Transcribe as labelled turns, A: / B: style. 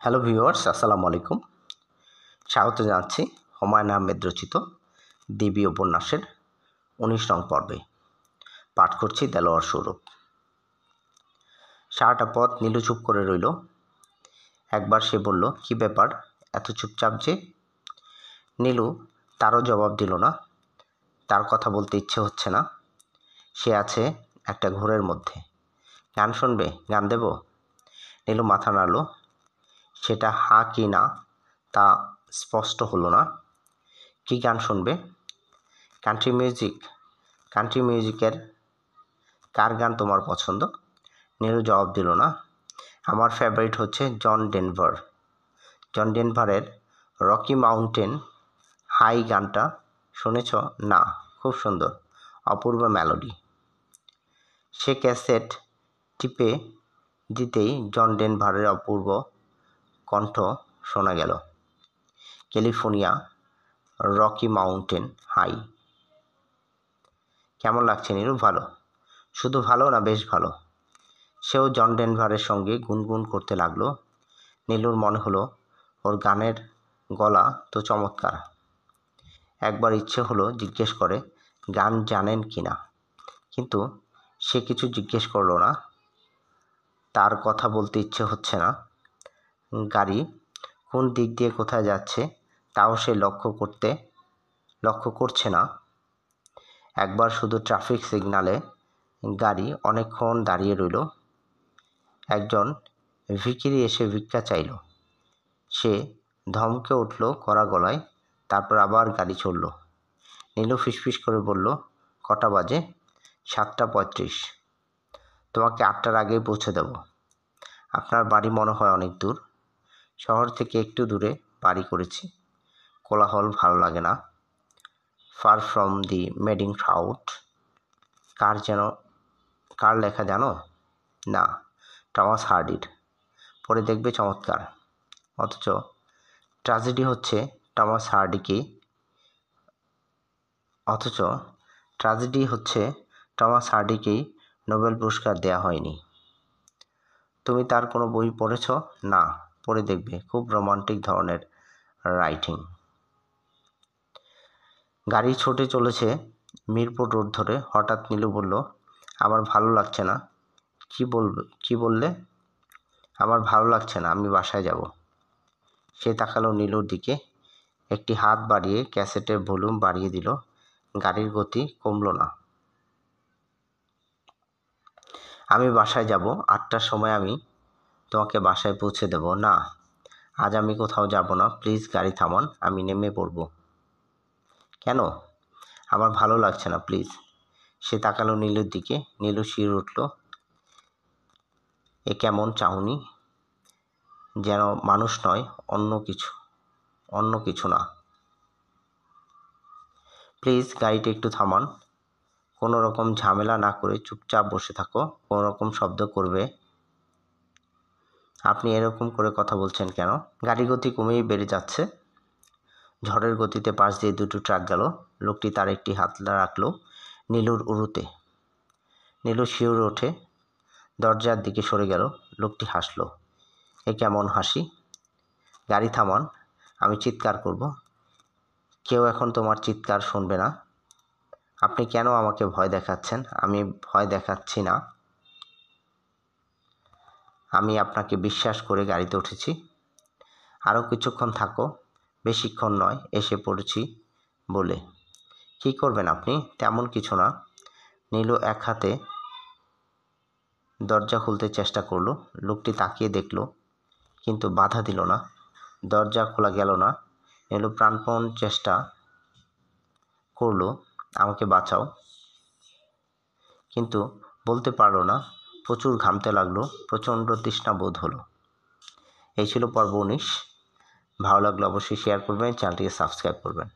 A: Hello viewers, আসসালামু আলাইকুম। স্বাগত জানাচ্ছি হুমায়ুন আহমেদ রচিত দেবী উপন্যাসের ১৯ নং পর্বে। পাঠ করছি দেলোয়ার সৌরভ। সারাটা পথ নীলু চুপ করে রইল। একবার সে বলল, কি ব্যাপার, এত চুপচাপ যে? নীলু তারও জবাব দিল না। তার কথা বলতে ইচ্ছে হচ্ছে না। সে আছে একটা ঘোরের মধ্যে। গান শুনবে? গান দেব? নীলু মাথা নাড়ল। সেটা হা কি না তা স্পষ্ট হলো না। কি গান শুনবে? Country music? কান্ট্রি মিউজিকের কার গান তোমার পছন্দ? নীলু জবাব দিল না। আমার ফেভারিট হচ্ছে জন ডেনভার। জন ডেনভারের রকি মাউন্টেন হাই গানটা শুনেছ? না, খুব সুন্দর, অপূর্ব মেলোডি। সে ক্যাসেট টিপে দিতেই জন ডেনভারের অপূর্ব কণ্ঠ শোনা গেল। California, Rocky Mountain high. কেমন লাগছে নীলু? ভালো। শুধু ভালো না, বেশ ভালো। সেও জন ডেনভারের সঙ্গে গুনগুন করতে লাগলো। নীলুর মনে হলো ওর গানের গলা তো চমৎকার। একবার ইচ্ছে হলো জিজ্ঞেস করে গান জানেন কি না, কিন্তু সে কিছু জিজ্ঞেস করলো না। তার কথা বলতে ইচ্ছে হচ্ছে না। গাড়ি কোন দিক দিয়ে কোথায় যাচ্ছে তাও সে লক্ষ্য করছে না। একবার শুধু ট্রাফিক সিগনালে গাড়ি অনেকক্ষণ দাঁড়িয়ে রইল। একজন ভিখিরি এসে ভিক্ষা চাইল। সে ধমকে উঠল কড়া গলায়, তারপর আবার গাড়ি চলল। নীলু ফিসফিস করে বলল, কটা বাজে? 7:35। তোমাকে 8টার আগেই পৌঁছে দেব। আপনার বাড়ি মনে হয় অনেক দূর? শহর থেকে একটু দূরে বাড়ি করেছি। কোলাহল ভালো লাগে না। Far from the Madding Crowd. কার লেখা জানো? না, টমাস হার্ডির। পড়ে দেখবে, চমৎকার। অথচ ট্র্যাজেডি হচ্ছে টমাস হার্ডিকেই নোবেল পুরস্কার দেয়া হয়নি। তুমি তার কোনো বই পড়েছ? না, পড়ে দেখবে, খুব রোমান্টিক ধরনের রাইটিং। গাড়ি ছুটে চলেছে মিরপুর রোড ধরে। হঠাৎ নীলু বলল, আমার ভালো লাগছে না। কি বললে? আমার ভালো লাগছে না, আমি বাসায় যাব। সে তাকালো নীলুর দিকে, একটি হাত বাড়িয়ে ক্যাসেটের ভলিউম বাড়িয়ে দিল। গাড়ির গতি কমল না। আমি বাসায় যাব, 8টার সময় আমি তোমাকে বাসায় পৌঁছে দেব। না, আজ আমি কোথাও যাব না, প্লিজ গাড়ি থামান, আমি নেমে পড়ব। কেন? আমার ভালো লাগছে না, প্লিজ। সে তাকালো নীলুর দিকে। নীলু শিউরে উঠল। এ কেমন চাহনি, যেন মানুষ নয়, অন্য কিছু না। প্লিজ গাড়িটা একটু থামান। কোনো রকম ঝামেলা না করে চুপচাপ বসে থাকো। কোনো রকম শব্দ করবে? আপনি এরকম করে কথা বলছেন কেন? গাড়ি গতি কমেই বেড়ে যাচ্ছে। ঝড়ের গতিতে পাশ দিয়ে দুটো ট্রাক গেল। লোকটি তার একটি হাত রাখল নীলুর উরুতে। নীলু শিউরে ওঠে, দরজার দিকে সরে গেল। লোকটি হাসল। এ কেমন হাসি? গাড়ি থামান, আমি চিৎকার করব। কেউ এখন তোমার চিৎকার শুনবে না। আপনি কেন আমাকে ভয় দেখাচ্ছেন? আমি ভয় দেখাচ্ছি না। আমি আপনাকে বিশ্বাস করে গাড়িতে উঠেছি। আরও কিছুক্ষণ থাকো, বেশিক্ষণ নয়, এসে পড়েছি বলে। কি করবেন আপনি? তেমন কিছু না। নীলু এক হাতে দরজা খুলতে চেষ্টা করলো। লোকটি তাকিয়ে দেখল, কিন্তু বাধা দিল না। দরজা খোলা গেল না। নীলু প্রাণপণ চেষ্টা করল, আমাকে বাঁচাও, কিন্তু বলতে পারল না। প্রচুর ঘামতে লাগলো, প্রচণ্ড তৃষ্ণা বোধ হলো। এই ছিল পর্ব 19। ভালো লাগলে অবশ্যই শেয়ার করবেন, চ্যানেলটিকে সাবস্ক্রাইব করবেন।